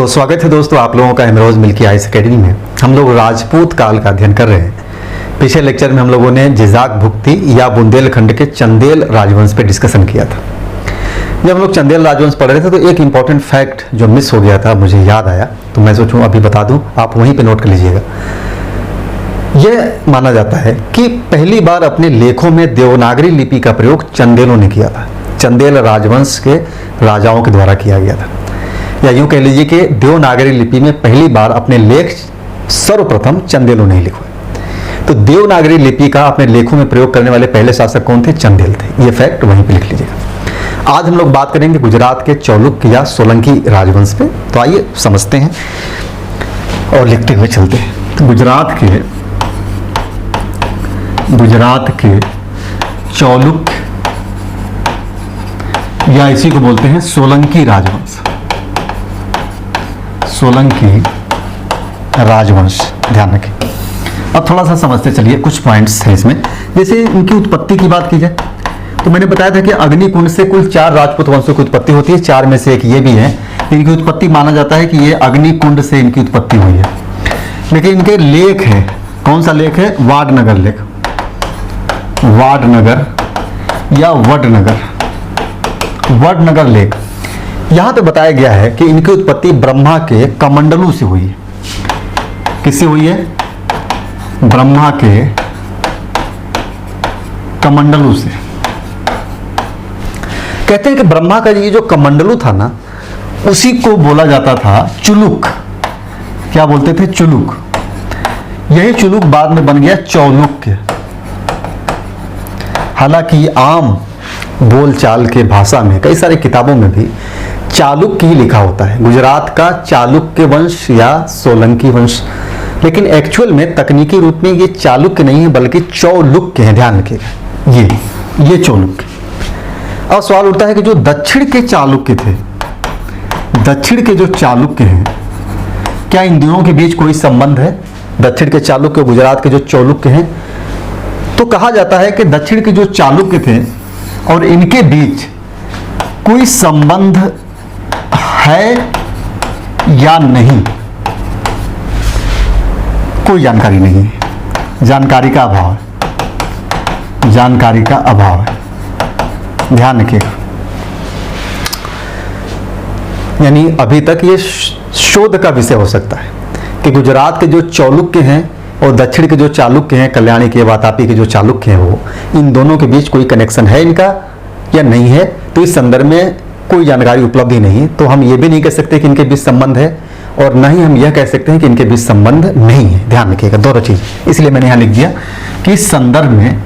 तो स्वागत है दोस्तों आप लोगों का इमरोज मिल्की आइस अकेडमी में। हम लोग राजपूत काल का अध्ययन कर रहे हैं। पिछले लेक्चर में हम लोगों ने जिजाक भुक्ती या बुंदेलखंड के चंदेल राजवंश पे डिस्कशन किया था। जब हम लोग चंदेल राजवंश पढ़ रहे थे तो एक इंपॉर्टेंट फैक्ट जो मिस हो गया था मुझे याद आया, तो मैं सोचूं अभी बता दूं, आप वहीं पे नोट कर लीजिएगा। यह माना जाता है कि पहली बार अपने लेखों में देवनागरी लिपि का प्रयोग चंदेलों ने किया था। चंदेल राजवंश के राजाओं के द्वारा किया गया था, या यूं कह लीजिए कि देवनागरी लिपि में पहली बार अपने लेख सर्वप्रथम चंदेलों ने लिखे। तो देवनागरी लिपि का अपने लेखों में प्रयोग करने वाले पहले शासक कौन थे? चंदेल थे। ये फैक्ट वहीं पे लिख लीजिएगा। आज हम लोग बात करेंगे गुजरात के चौलुक्य या सोलंकी राजवंश पे। तो आइए समझते हैं और लिखते हुए चलते हैं। तो गुजरात के चौलुक्य या इसी को बोलते हैं सोलंकी राजवंश। सोलंकी राजवंश, ध्यान रखें। अब थोड़ा सा समझते चलिए, कुछ पॉइंट्स हैं इसमें। जैसे इनकी उत्पत्ति की बात की जाए तो मैंने बताया था कि अग्निकुंड से कुल 4 राजपूत वंशों की उत्पत्ति होती है। 4 में से एक ये भी है। इनकी उत्पत्ति माना जाता है कि ये अग्निकुंड से इनकी उत्पत्ति हुई है। लेकिन इनके लेख है, कौन सा लेख है? वाडनगर लेख, वाडनगर या वडनगर लेख। यहां पे बताया गया है कि इनकी उत्पत्ति ब्रह्मा के कमंडलू से हुई है। किससे हुई है? ब्रह्मा के कमंडलू से। कहते हैं कि ब्रह्मा का ये जो कमंडलू था ना, उसी को बोला जाता था चुलुक। क्या बोलते थे? चुलुक। यही चुलुक बाद में बन गया चौलुक्य। हालांकि आम बोलचाल के भाषा में कई सारी किताबों में भी चालुक्य ही लिखा होता है, गुजरात का चालुक्य वंश या सोलंकी वंश। लेकिन एक्चुअल में तकनीकी रूप में ये चालुक्य नहीं है बल्कि चौलुक्य है। ध्यान रखिएगा, ये चौलुक्य। अब सवाल उठता है कि जो दक्षिण के चालुक्य थे, दक्षिण के जो चालुक्य हैं, क्या इन दोनों के बीच कोई संबंध है? दक्षिण के चालुक्य, गुजरात के जो चौलुक्य हैं। तो कहा जाता है कि दक्षिण के जो चालुक्य थे और इनके बीच कोई संबंध है या नहीं, कोई जानकारी नहीं है। जानकारी का अभाव है, जानकारी का अभाव है। ध्यान रखिएगा। यानी अभी तक ये शोध का विषय हो सकता है कि गुजरात के जो चौलुक्य हैं और दक्षिण के जो चालुक्य हैं, कल्याणी के, वातापी के जो चालुक्य हैं, वो इन दोनों के बीच कोई कनेक्शन है इनका या नहीं है। तो इस संदर्भ में कोई जानकारी उपलब्ध ही नहीं। तो हम ये भी नहीं कह सकते कि इनके बीच संबंध है, और न ही हम यह कह सकते हैं कि इनके बीच संबंध नहीं है। ध्यान रखिएगा, दोनों चीज। इसलिए मैंने यहाँ लिख दिया कि इस संदर्भ में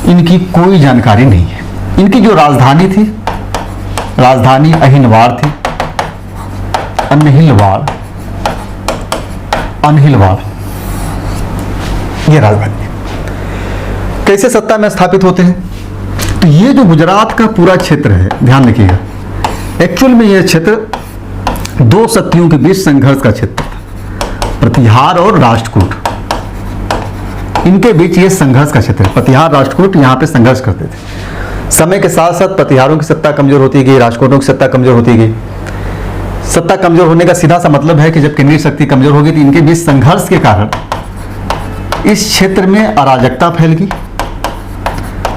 इनकी कोई जानकारी नहीं है। इनकी जो राजधानी थी, राजधानी अहिनवाड़ थी, अनहिलवाड़, ये राजधानी है। कैसे सत्ता में स्थापित होते हैं? तो ये जो गुजरात का पूरा क्षेत्र है, ध्यान रखिएगा, एक्चुअल में यह क्षेत्र 2 शक्तियों के बीच संघर्ष का क्षेत्र था, प्रतिहार और राष्ट्रकूट। इनके बीच ये संघर्ष का क्षेत्र है। प्रतिहार, राष्ट्रकूट यहाँ पे संघर्ष करते थे। समय के साथ साथ प्रतिहारों की सत्ता कमजोर होती गई, राष्ट्रकूटों की सत्ता कमजोर होती गई। सत्ता कमजोर होने का सीधा सा मतलब है कि जब केंद्रीय शक्ति कमजोर होगी तो इनके बीच संघर्ष के कारण इस क्षेत्र में अराजकता फैल गई,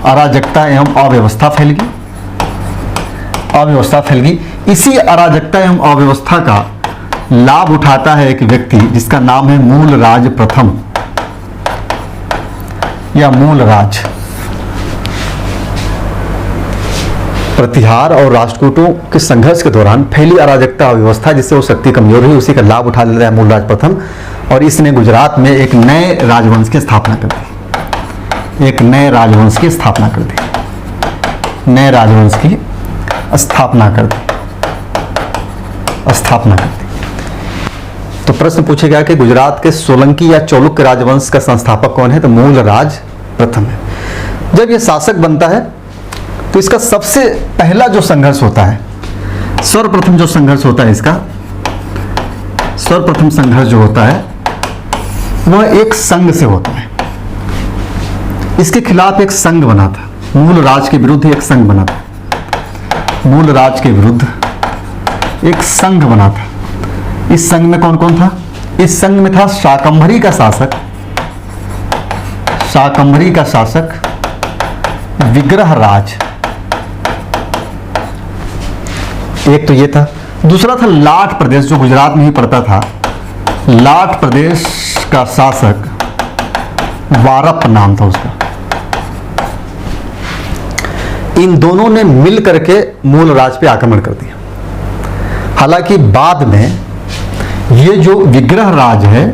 अराजकता एवं अव्यवस्था फैल गई, अव्यवस्था फैल गई। इसी अराजकता एवं अव्यवस्था का लाभ उठाता है एक व्यक्ति जिसका नाम है मूलराज प्रथम या मूलराज। प्रतिहार और राष्ट्रकूटों के संघर्ष के दौरान फैली अराजकता अव्यवस्था जिससे वो शक्ति कमजोर हुई, उसी का लाभ उठा लेता है मूलराज प्रथम, और इसने गुजरात में एक नए राजवंश की स्थापना कर दी। एक नए राजवंश की स्थापना कर दी। नए राजवंश की स्थापना कर दी। तो प्रश्न पूछेगा कि गुजरात के सोलंकी या चौलुक्य राजवंश का संस्थापक कौन है? तो मूलराज प्रथम है। जब यह शासक बनता है तो इसका सबसे पहला जो संघर्ष होता है, सर्वप्रथम जो संघर्ष होता है, इसका सर्वप्रथम संघर्ष जो होता है वह एक संघ से होता है। इसके खिलाफ एक संघ बना था, मूलराज के विरुद्ध एक संघ बना था। मूलराज के विरुद्ध एक संघ बना था। इस संघ में कौन कौन था? इस संघ में था शाकंभरी का शासक, शाकंभरी का शासक विग्रहराज, एक तो ये था। दूसरा था लाट प्रदेश, जो गुजरात में ही पड़ता था, लाट प्रदेश का शासक वारप नाम था उसका। इन दोनों ने मिल करके मूल राज पे आक्रमण कर दिया। हालांकि बाद में ये जो विग्रह राज है,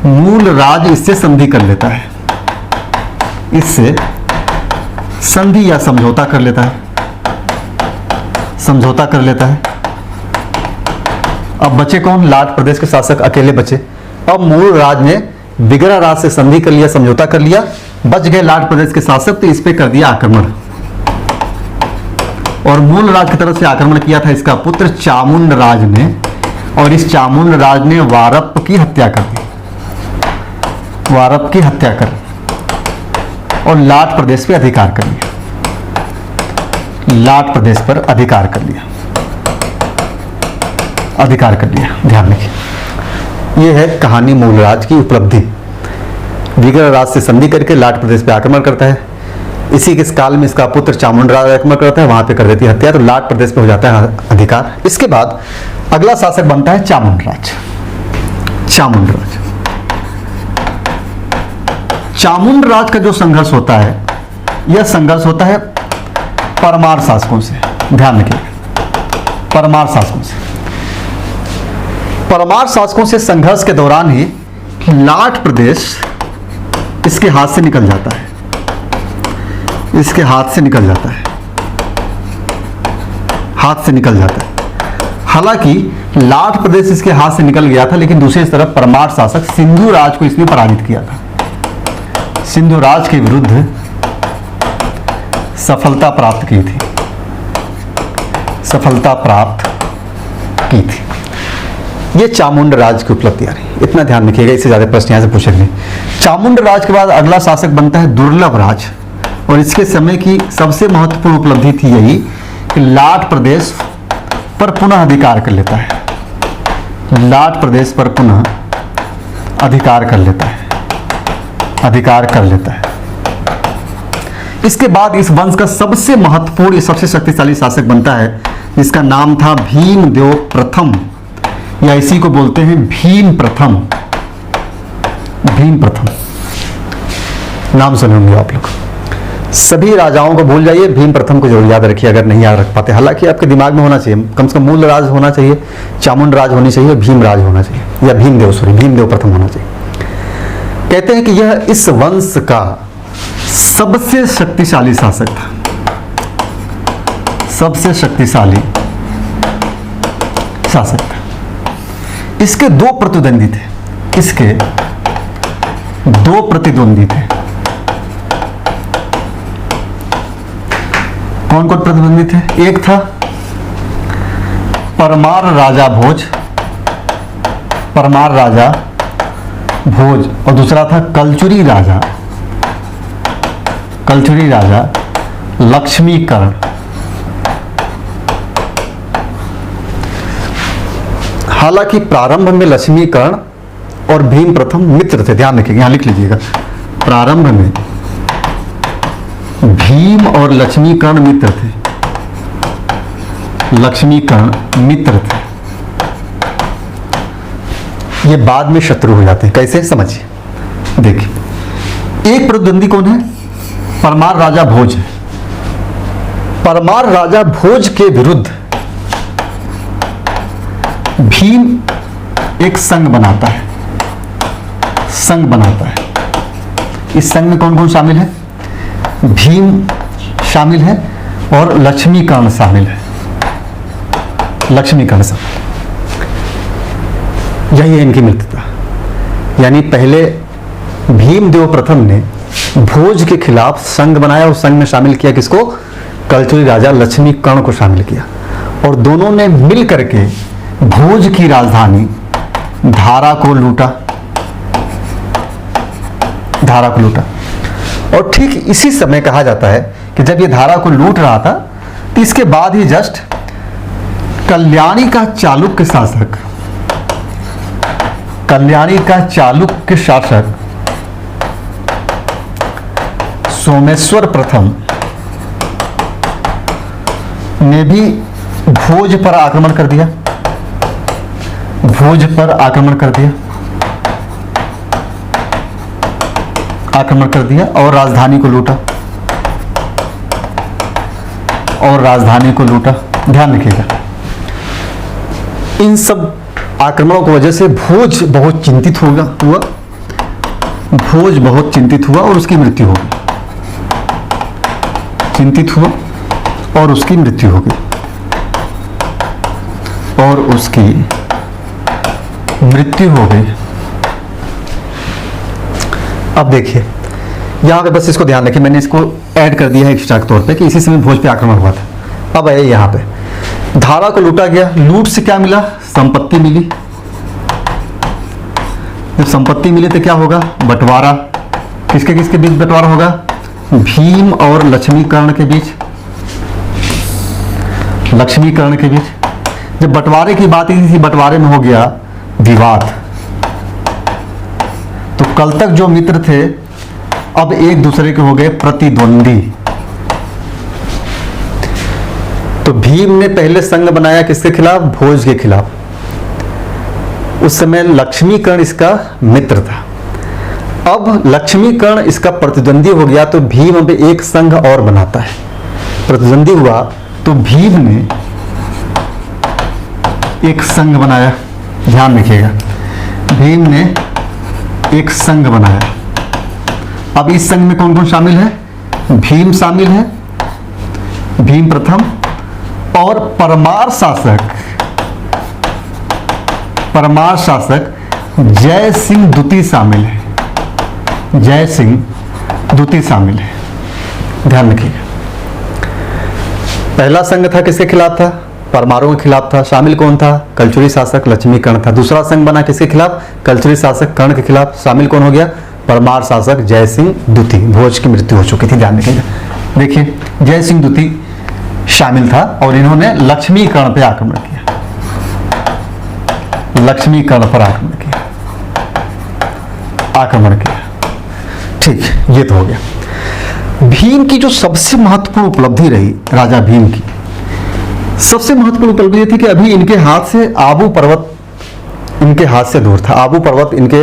मूल राज इससे संधि कर लेता है, इससे संधि या समझौता कर लेता है, समझौता कर लेता है। अब बचे कौन? लाट प्रदेश के शासक अकेले बचे। अब मूल राज ने विग्रह राज से संधि कर लिया, समझौता कर लिया, बच गए लाट प्रदेश के शासक, तो इस पे कर दिया आक्रमण। और मूल राज की तरफ से आक्रमण किया था इसका पुत्र चामुंड राज ने, और इस चामुंड राज ने वारप की हत्या कर दी, वारप की हत्या कर, और लाट प्रदेश पे अधिकार कर लिया, लाट प्रदेश पर अधिकार कर लिया, अधिकार कर लिया। ध्यान रखिए, यह है कहानी मूलराज की उपलब्धि। विग्रह राज से संधि करके लाट प्रदेश पे आक्रमण करता है। इसी के काल में इसका पुत्र चामुंड राज आक्रमण करता है, वहां पे कर देती है हत्या, तो लाट प्रदेश पे हो जाता है अधिकार। इसके बाद अगला शासक बनता है चामुंड राज। चामुंड राज, चामुंड राज का जो संघर्ष होता है, यह संघर्ष होता है परमार शासकों से। ध्यान रखिए, परमार शासकों से। परमार शासकों से संघर्ष के दौरान ही लाट प्रदेश इसके हाथ से निकल जाता है, इसके हाथ से निकल जाता है, हाथ से निकल जाता है। हालांकि लाट प्रदेश इसके हाथ से निकल गया था, लेकिन दूसरी तरफ परमार शासक सिंधु राज को इसने पराजित किया था। सिंधु राज के विरुद्ध सफलता प्राप्त की थी, सफलता प्राप्त की थी। ये चामुंड राज की उपलब्धि आ रही, इतना ध्यान रखिएगा, इससे ज्यादा प्रश्न यहां से पूछेंगे। चामुंड राज के बाद अगला शासक बनता है दुर्लभ राज, और इसके समय की सबसे महत्वपूर्ण उपलब्धि थी यही कि लाट प्रदेश पर पुनः अधिकार कर लेता है, लाट प्रदेश पर पुनः अधिकार कर लेता है, अधिकार कर लेता है। इसके बाद इस वंश का सबसे महत्वपूर्ण, सबसे शक्तिशाली शासक बनता है, जिसका नाम था भीमदेव प्रथम, या इसी को बोलते हैं भीम प्रथम। भीम प्रथम नाम सुने होंगे आप लोग। सभी राजाओं को भूल जाइए, भीम प्रथम को जरूर याद रखिए अगर नहीं याद रख पाते। हालांकि आपके दिमाग में होना चाहिए, कम से कम मूल राज होना चाहिए, चामुंड राज होनी चाहिए, भीम राज होना चाहिए, या भीमदेव प्रथम होना चाहिए। कहते हैं कि यह इस वंश का सबसे शक्तिशाली शासक था, सबसे शक्तिशाली शासक था। इसके दो प्रतिद्वंदी थे, इसके दो प्रतिद्वंदी थे। कौन कौन प्रतिद्वंदी थे? एक था परमार राजा भोज, परमार राजा भोज, और दूसरा था कलचुरी राजा, कलचुरी राजा लक्ष्मीकरण। हालांकि प्रारंभ में लक्ष्मीकरण और भीम प्रथम मित्र थे, ध्यान रखिएगा, यहां लिख लीजिएगा। प्रारंभ में भीम और लक्ष्मीकरण मित्र थे, लक्ष्मीकरण मित्र थे। ये बाद में शत्रु हो जाते हैं, कैसे समझिए। देखिए, एक प्रतिद्वंदी कौन है? परमार राजा भोज है। परमार राजा भोज के विरुद्ध भीम एक संघ बनाता है, संघ बनाता है। इस संघ में कौन कौन शामिल है? भीम शामिल है और लक्ष्मीकरण शामिल है, लक्ष्मीकरण शामिल। यही है इनकी मित्रता। यानी पहले भीमदेव प्रथम ने भोज के खिलाफ संघ बनाया, उस संघ में शामिल किया किसको? कलचुरी राजा लक्ष्मीकरण को शामिल किया, और दोनों ने मिल करके भोज की राजधानी धारा को लूटा, धारा को लूटा। और ठीक इसी समय कहा जाता है कि जब ये धारा को लूट रहा था, तो इसके बाद ही जस्ट कल्याणी का चालुक्य शासक कल्याणी का चालुक्य शासक सोमेश्वर प्रथम ने भी भोज पर आक्रमण कर दिया, भोज पर आक्रमण कर दिया, आक्रमण कर दिया और राजधानी को लूटा, और राजधानी को लूटा। ध्यान रखिएगा, इन सब आक्रमणों की वजह से भोज बहुत चिंतित हुआ, भोज बहुत चिंतित हुआ और उसकी मृत्यु हो गई, चिंतित हुआ और उसकी मृत्यु हो गई, और उसकी मृत्यु हो गई। अब देखिए यहां पे बस इसको ध्यान रखिए, मैंने इसको ऐड कर दिया है एक्स्ट्रा के तौर पे कि इसी समय भोज पे आक्रमण हुआ था। अब आइए यहां पे धारा को लूटा गया, लूट से क्या मिला? संपत्ति मिली। जब संपत्ति मिली तो क्या होगा? बंटवारा। किसके किसके बीच बंटवारा होगा? भीम और लक्ष्मीकर्ण के बीच, लक्ष्मीकर्ण के बीच। जब बंटवारे की बात ही थी, बंटवारे में हो गया विवाद। तो कल तक जो मित्र थे अब एक दूसरे के हो गए प्रतिद्वंदी। तो भीम ने पहले संघ बनाया किसके खिलाफ? भोज के खिलाफ। उस समय लक्ष्मीकर्ण इसका मित्र था। अब लक्ष्मीकर्ण इसका प्रतिद्वंदी हो गया तो भीम अब एक संघ और बनाता है। प्रतिद्वंदी हुआ तो भीम ने एक संघ बनाया। ध्यान रखिएगा, भीम ने एक संघ बनाया। अब इस संघ में कौन कौन शामिल है? भीम शामिल है, भीम प्रथम, और परमार शासक, परमार शासक जय सिंह द्वितीय शामिल है, जय सिंह द्वितीय शामिल है। ध्यान रखिएगा, पहला संघ था किसके खिलाफ था? परमारों के खिलाफ था। शामिल कौन था? कलचुरी शासक लक्ष्मीकर्ण था। दूसरा संघ बना किसके खिलाफ? कलचुरी शासक कर्ण के खिलाफ। शामिल कौन हो गया? परमार शासक जय सिंह द्वितीय। भोज की मृत्यु हो चुकी थी, ध्यान रखिएगा। देखिए जय सिंह द्वितीय शामिल था और इन्होंने लक्ष्मीकर्ण पे आक्रमण किया, लक्ष्मीकर्ण पर आक्रमण किया, आक्रमण किया। ठीक, ये तो हो गया। भीम की जो सबसे महत्वपूर्ण उपलब्धि रही, राजा भीम की सबसे महत्वपूर्ण उपलब्धि ये थी कि अभी इनके हाथ से आबू पर्वत इनके हाथ से दूर था, आबू पर्वत इनके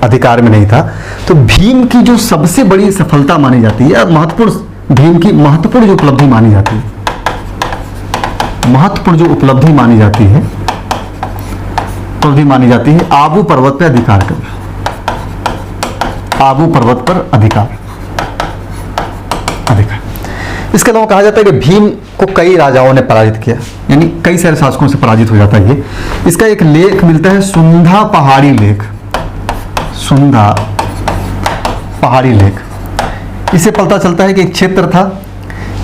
अधिकार में नहीं था। तो भीम की जो सबसे बड़ी सफलता मानी जाती है, महत्वपूर्ण, भीम की महत्वपूर्ण जो उपलब्धि मानी जाती है, महत्वपूर्ण जो उपलब्धि मानी जाती है, उपलब्धि मानी जाती है आबू पर्वत पर अधिकार करना, आबू पर्वत पर अधिकार। इसके अलावा कहा जाता है कि भीम को कई राजाओं ने पराजित किया, यानी कई सारे शासकों से पराजित हो जाता है ये। इसका एक लेख मिलता है, सुंधा पहाड़ी लेख, सुंधा पहाड़ी लेख। इससे पता चलता है कि एक क्षेत्र था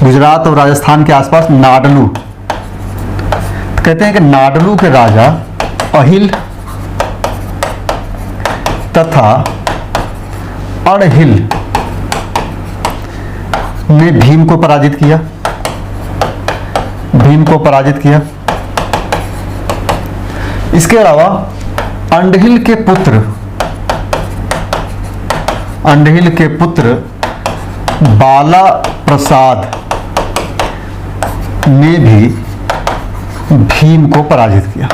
गुजरात और राजस्थान के आसपास, नाडलू। कहते हैं कि नाडलू के राजा अहिल तथा अड़हिल ने भीम को पराजित किया, भीम को पराजित किया। इसके अलावा अंडहिल के पुत्र, अंडहिल के पुत्र बाला प्रसाद ने भी भीम को पराजित किया,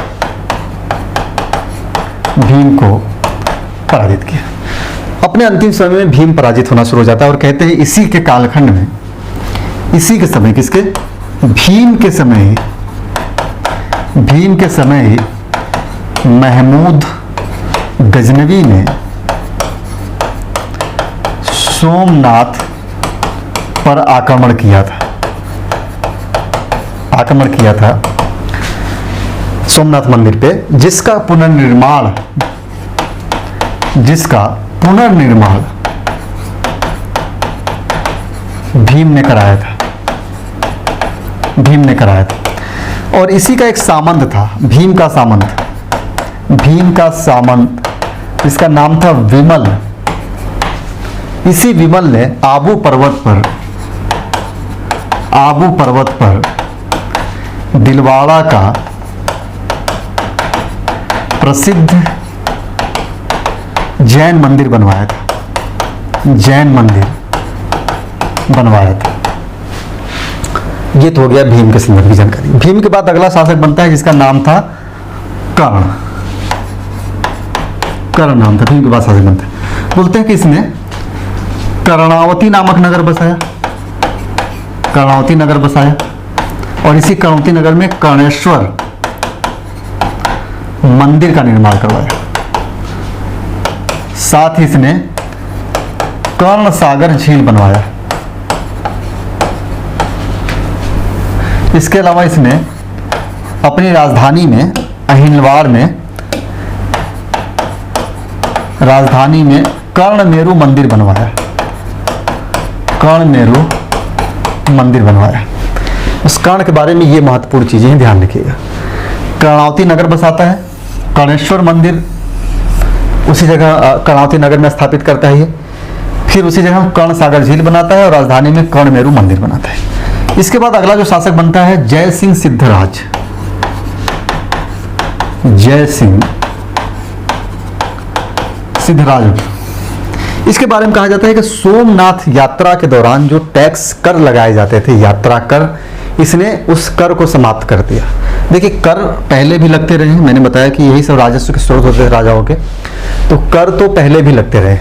भीम को पराजित किया। अपने अंतिम समय में भीम पराजित होना शुरू हो जाता है और कहते हैं इसी के कालखंड में, इसी के समय, किसके? भीम के समय ही, भीम के समय ही महमूद गजनवी ने सोमनाथ पर आक्रमण किया था, आक्रमण किया था सोमनाथ मंदिर पे, जिसका पुनर्निर्माण, जिसका पुनर्निर्माण भीम ने कराया था, भीम ने कराया था। और इसी का एक सामंत था, भीम का सामंत, भीम का सामंत, इसका नाम था विमल। इसी विमल ने आबू पर्वत पर, आबू पर्वत पर दिलवाड़ा का प्रसिद्ध जैन मंदिर बनवाया था, जैन मंदिर बनवाया था। ये तो हो गया भीम के संदर्भ की जानकारी। भीम के बाद अगला शासक बनता है जिसका नाम था कर्ण। कर्ण नाम था, भीम के बाद शासक बनता है। बोलते हैं कि इसने कर्णावती नामक नगर बसाया, कर्णावती नगर बसाया, और इसी कर्णावती नगर में कर्णेश्वर मंदिर का निर्माण करवाया। साथ ही इसने कर्ण सागर झील बनवाया। इसके अलावा इसने अपनी राजधानी में अहिलवाड़ में, राजधानी में कर्णमेरु मंदिर बनवाया, कर्णमेरु मंदिर बनवाया। उस कर्ण के बारे में ये महत्वपूर्ण चीजें ध्यान रखिएगा। कर्णावती नगर बसाता है, कर्णेश्वर मंदिर उसी जगह कर्णावती नगर में स्थापित करता है ये, फिर उसी जगह कर्ण सागर झील बनाता है और राजधानी में कर्णमेरु मंदिर बनाता है। इसके बाद अगला जो शासक बनता है जय सिंह सिद्धराज। जय सिंह सिद्धराज। इसके बारे में कहा जाता है कि सोमनाथ यात्रा के दौरान जो टैक्स कर लगाए जाते थे, यात्रा कर, इसने उस कर को समाप्त कर दिया। देखिए कर पहले भी लगते रहे, मैंने बताया कि यही सब राजस्व के स्रोत होते थे राजाओं के, तो कर तो पहले भी लगते रहे।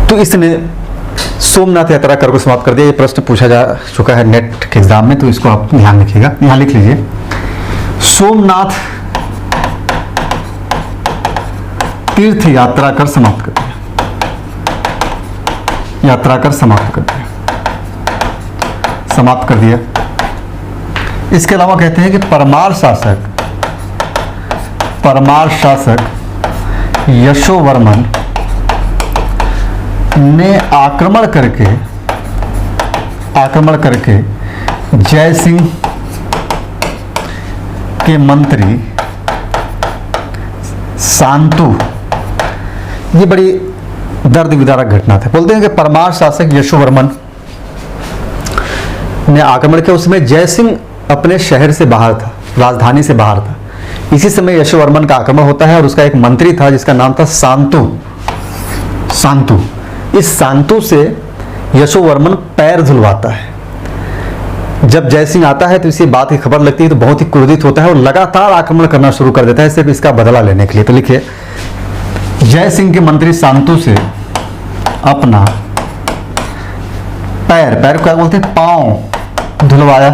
तो इसने सोमनाथ यात्रा कर को समाप्त कर दिया। ये प्रश्न पूछा जा चुका है नेट के एग्जाम में, तो इसको आप ध्यान रखिएगा, यहां लिख लीजिए। सोमनाथ तीर्थ यात्रा कर समाप्त कर दिया, यात्रा कर समाप्त कर दिया, समाप्त कर दिया। इसके अलावा कहते हैं कि परमार शासक यशोवर्मन ने आक्रमण करके जय सिंह के मंत्री शांतु, ये बड़ी दर्द विदारक घटना था। बोलते हैं कि परमार शासक यशोवर्मन ने आक्रमण किया, उसमें जय सिंह अपने शहर से बाहर था, राजधानी से बाहर था। इसी समय यशोवर्मन का आक्रमण होता है और उसका एक मंत्री था जिसका नाम था शांतु। इस शांतु से यशोवर्मन पैर धुलवाता है। जब जय सिंह आता है तो इसी बात की खबर लगती है तो बहुत ही क्रोधित होता है और लगातार आक्रमण करना शुरू कर देता है, सिर्फ इसका बदला लेने के लिए। तो लिखिए, जय सिंह के मंत्री शांतु से अपना पैर क्या बोलते हैं, पांव धुलवाया।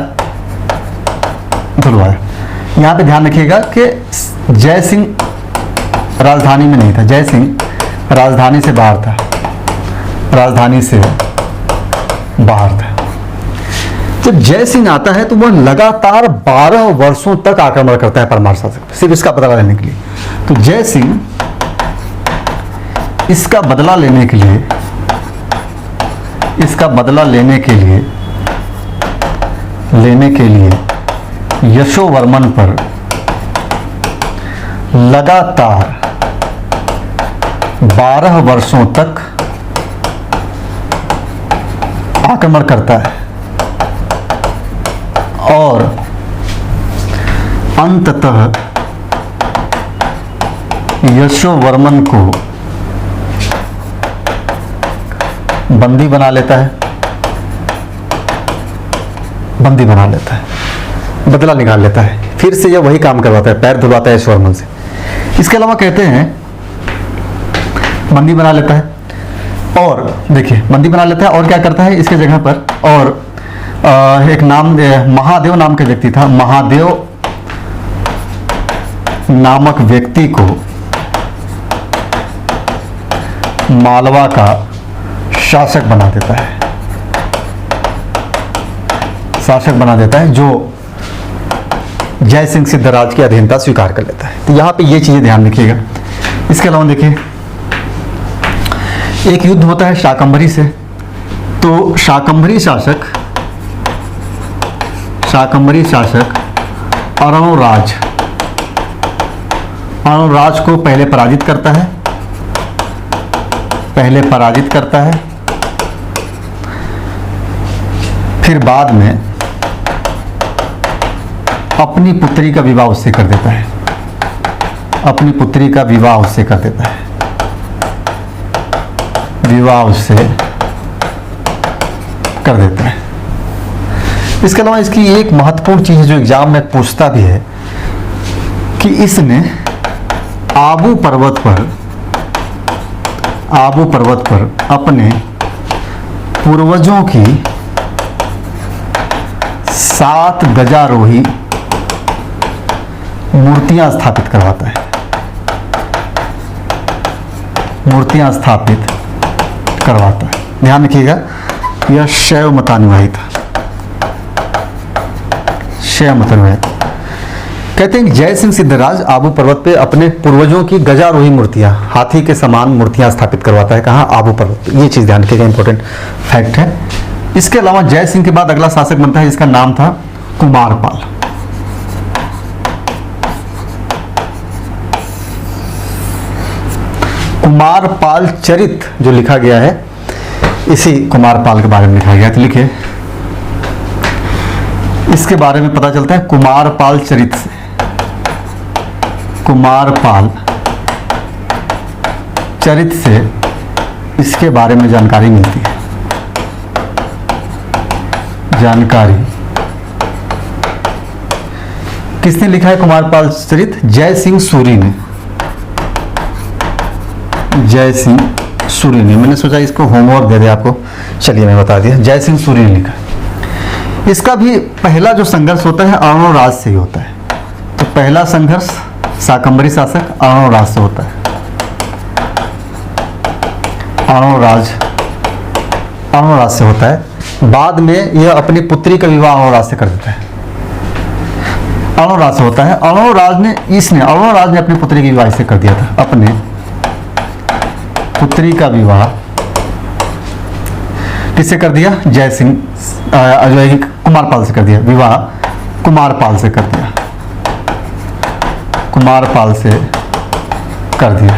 यहां पे ध्यान रखिएगा कि जय सिंह राजधानी में नहीं था, जय सिंह राजधानी से बाहर था, राजधानी से बाहर था। जब जय सिंह आता है तो वह लगातार 12 वर्षों तक आक्रमण करता है परमार शासक पर, सिर्फ इसका बदला लेने के लिए। तो जय सिंह इसका बदला लेने के लिए, यशोवर्मन पर लगातार 12 वर्षों तक आक्रमण करता है और अंततः यशोवर्मन को बंदी बना लेता है, बदला निकाल लेता है। फिर से यह वही काम करवाता है, पैर धुलवाता है यशोवर्मन से। इसके अलावा कहते हैं बंदी बना लेता है, और देखिए बंदी बना लेता है और क्या करता है, इसके जगह पर और एक नाम महादेव नाम के व्यक्ति था, महादेव नामक व्यक्ति को मालवा का शासक बना देता है, जो जय सिंह सिद्धराज की अधीनता स्वीकार कर लेता है। तो यहां पे ये चीजें ध्यान रखिएगा। इसके अलावा देखिए, एक युद्ध होता है शाकंभरी से, तो शाकंभरी शासक अरुणराज को पहले पराजित करता है, फिर बाद में अपनी पुत्री का विवाह उससे कर देता है। अपनी पुत्री का विवाह उससे कर देता है, विवाह उससे कर देता है। इसके अलावा इसकी एक महत्वपूर्ण चीज जो एग्जाम में पूछता भी है कि इसने आबू पर्वत पर अपने पूर्वजों की 7 गजारोही मूर्तियां स्थापित करवाता है, मूर्तियां स्थापित करवाता है। ध्यान रखिएगा, यह शैव मतानुयायी था, शैव मतानुयायी। कहते हैं कि जय सिंह सिद्धराज आबू पर्वत पे अपने पूर्वजों की गजारोही मूर्तियां, हाथी के समान मूर्तियां स्थापित करवाता है। कहाँ? आबू पर्वत पे। ये चीज ध्यान रखिएगा, इंपॉर्टेंट फैक्ट है। इसके अलावा जय सिंह के बाद अगला शासक बनता है जिसका नाम था कुमारपाल। कुमारपाल चरित जो लिखा गया है, इसी कुमारपाल के बारे में लिखा गया। तो लिखे, इसके बारे में पता चलता है कुमारपाल चरित से, कुमारपाल चरित से इसके बारे में जानकारी मिलती है। जानकारी किसने लिखा है कुमारपाल चरित? जय सिंह सूरी ने, जय सिंह सूरी ने। मैंने सोचा इसको होमवर्क दे दे आपको, चलिए मैं बता दिया। जय सिंह सूरी ने लिखा। इसका भी पहला जो संघर्ष होता है अर्णोराज से ही होता है। तो पहला संघर्ष शाकंभरी शासक अर्णोराज से होता है। अर्णोराज से होता है। बाद में यह अपनी पुत्री का विवाह अर्णोराज से कर देता है। अर्णोराज से होता है। अर्णोराज ने अपनी पुत्री का विवाह इससे कर दिया था। अपने पुत्री का विवाह किससे कर दिया? जय सिंह कुमारपाल से कर दिया। विवाह कुमारपाल से कर दिया, कुमारपाल से कर दिया।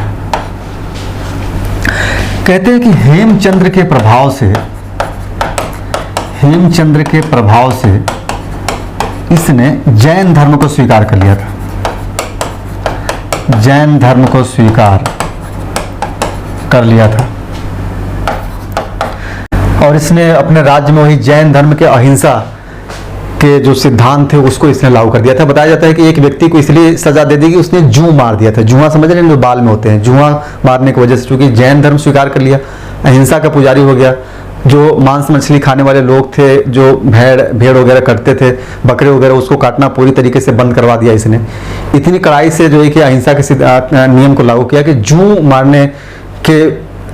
कहते हैं कि हेमचंद्र के प्रभाव से इसने जैन धर्म को स्वीकार कर लिया था। जैन धर्म को स्वीकार कर लिया था और इसने अपने राज्य में वही जैन धर्म के अहिंसा के जो सिद्धांत थे उसको इसने लागू कर दिया था। बताया जाता है कि एक व्यक्ति को इसलिए सजा दे दी कि उसने जूं मार दिया था। जुआ समझ रहे हैं, जो बाल में होते हैं, जुआ मारने की वजह से, चूंकि जैन धर्म स्वीकार कर लिया, अहिंसा का पुजारी हो गया। जो मांस मछली खाने वाले लोग थे, जो भेड़ वगैरह करते थे, बकरे वगैरह, उसको काटना पूरी तरीके से बंद करवा दिया इसने। इतनी कड़ाई से जो है कि अहिंसा के नियम को लागू किया कि जूं मारने के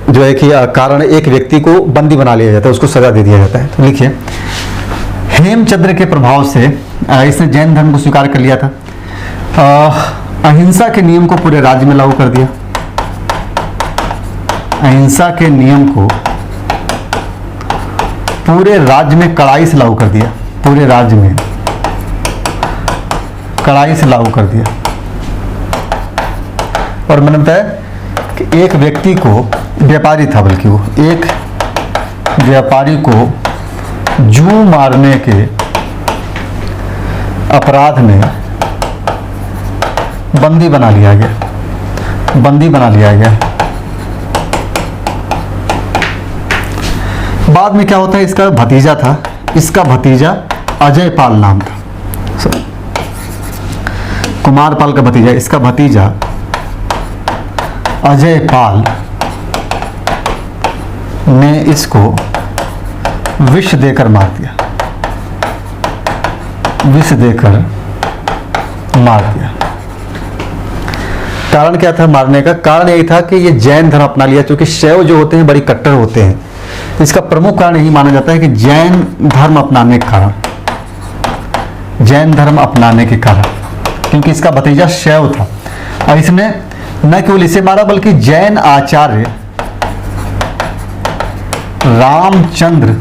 जो है कि कारण एक व्यक्ति को बंदी बना लिया जाता है, उसको सजा दे दिया जाता है। तो लिखिए, हेमचंद्र के प्रभाव से इसने जैन धर्म को स्वीकार कर लिया था। अहिंसा के नियम को पूरे राज्य में लागू कर दिया। अहिंसा के नियम को पूरे राज्य में कड़ाई से लागू कर दिया। पूरे राज्य में कड़ाई से लागू कर दिया। और मैंने बताया कि एक व्यक्ति को, व्यापारी था बल्कि वो, एक व्यापारी को जूं मारने के अपराध में बंदी बना लिया गया। बंदी बना लिया गया। बाद में क्या होता है, इसका भतीजा था, इसका भतीजा अजय पाल नाम था। कुमारपाल का भतीजा, इसका भतीजा अजय पाल ने इसको विष देकर मार दिया। विष देकर मार दिया। कारण क्या था मारने का? कारण यही था कि ये जैन धर्म अपना लिया, क्योंकि शैव जो होते हैं बड़ी कट्टर होते हैं। इसका प्रमुख कारण यही माना जाता है कि जैन धर्म अपनाने के कारण, जैन धर्म अपनाने के कारण, क्योंकि इसका भतीजा शैव था और इसने न केवल इसे मारा बल्कि जैन आचार्य रामचंद्र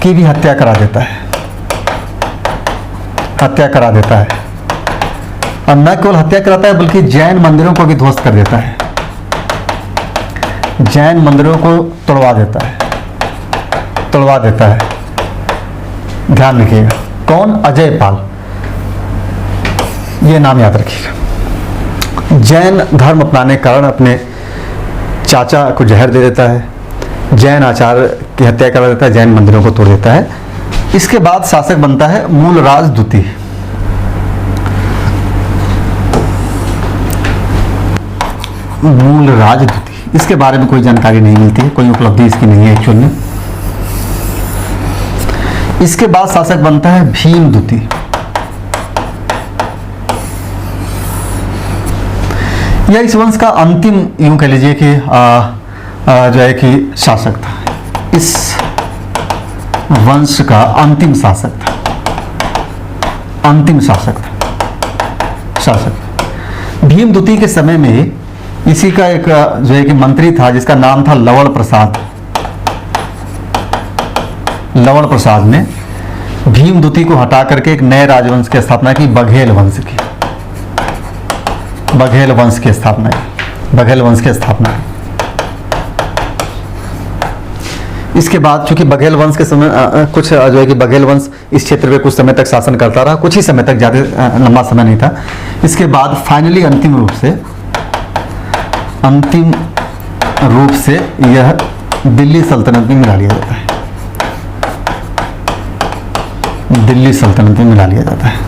की भी हत्या करा देता है। हत्या करा देता है और न केवल हत्या कराता है बल्कि जैन मंदिरों को भी ध्वस्त कर देता है। जैन मंदिरों को तोड़वा देता है, तोड़वा देता है। ध्यान रखिएगा, कौन? अजय पाल, ये नाम याद रखिएगा। जैन धर्म अपनाने के कारण अपने चाचा को जहर दे देता है, जैन आचार्य की हत्या कर देता है, जैन मंदिरों को तोड़ देता है। इसके बाद शासक बनता है मूलराज द्वितीय। मूलराज द्वितीय, इसके बारे में कोई जानकारी नहीं मिलती है, कोई उपलब्धि इसकी नहीं है एक्चुअल में। इसके बाद शासक बनता है भीम द्वितीय। यह इस वंश का अंतिम, यूं कह लीजिए कि जो है कि शासक था, इस वंश का अंतिम शासक था, अंतिम शासक था, शासक। भीम द्वितीय के समय में इसी का एक जो है कि मंत्री था जिसका नाम था लवण प्रसाद। लवण प्रसाद ने भीम द्वितीय को हटा करके एक नए राजवंश की स्थापना की, बघेल वंश की। बघेल वंश की स्थापना की, बघेल वंश की स्थापना की। इसके बाद चूंकि बघेल वंश के समय कुछ जो है कि बघेल वंश इस क्षेत्र पे कुछ समय तक शासन करता रहा, कुछ ही समय तक, ज़्यादा लंबा समय नहीं था। इसके बाद फाइनली अंतिम रूप से यह दिल्ली सल्तनत में मिला लिया जाता है, दिल्ली सल्तनत में मिला लिया जाता है,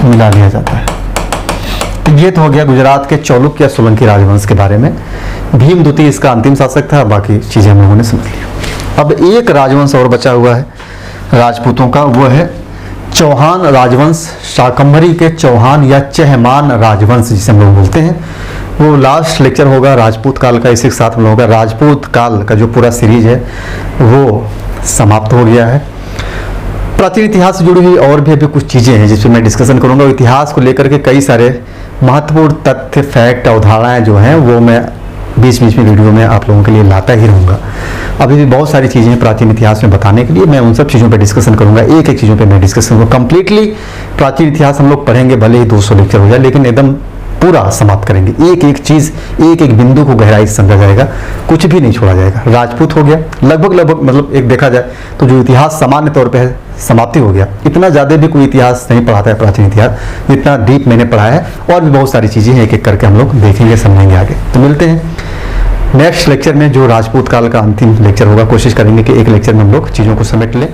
मिला लिया जाता है। ये तो हो गया गुजरात के चालुक्य या सोलंकी राजवंश के बारे में। भीम द्वितीय इसका अंतिम शासक था, बाकी चीजें हम लोगों ने समझ लिया। अब एक राजवंश और बचा हुआ है राजपूतों का, वो है चौहान राजवंश। शाकंभरी के चौहान या चहमान राजवंश जिसे हम लोग बोलते हैं, वो लास्ट लेक्चर होगा राजपूत काल का। इसी के साथ हम लोगों का राजपूत काल का जो पूरा सीरीज है वो समाप्त हो गया है। प्राचीन इतिहास से जुड़ी हुई और भी अभी कुछ चीज़ें हैं जिस पर मैं डिस्कशन करूंगा। इतिहास को लेकर के कई सारे महत्वपूर्ण तथ्य, फैक्ट, अवधारणाएं जो हैं वो मैं बीच बीच में वीडियो में आप लोगों के लिए लाता ही रहूँगा। अभी भी बहुत सारी चीज़ें प्राचीन इतिहास में बताने के लिए, मैं उन सब चीज़ों पर डिस्कशन करूँगा। एक एक चीज़ों पर मैं डिस्कशन करूँगा। कंप्लीटली प्राचीन इतिहास हम लोग पढ़ेंगे, भले ही 200 लेक्चर हो जाए, लेकिन एकदम पूरा समाप्त करेंगे। एक एक चीज़, एक एक बिंदु को गहराई से समझा जाएगा, कुछ भी नहीं छोड़ा जाएगा। राजपूत हो गया लगभग मतलब एक देखा जाए तो जो इतिहास सामान्य तौर पे समाप्ति हो गया। इतना ज़्यादा भी कोई इतिहास नहीं पढ़ाता है प्राचीन इतिहास जितना डीप मैंने पढ़ा है। और भी बहुत सारी चीज़ें एक एक करके हम लोग देखेंगे, समझेंगे आगे। तो मिलते हैं नेक्स्ट लेक्चर में जो राजपूत काल का अंतिम लेक्चर होगा। कोशिश करेंगे कि एक लेक्चर में हम लोग चीज़ों को समेट लें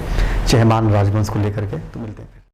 चहमान राजवंश को लेकर के। तो मिलते हैं।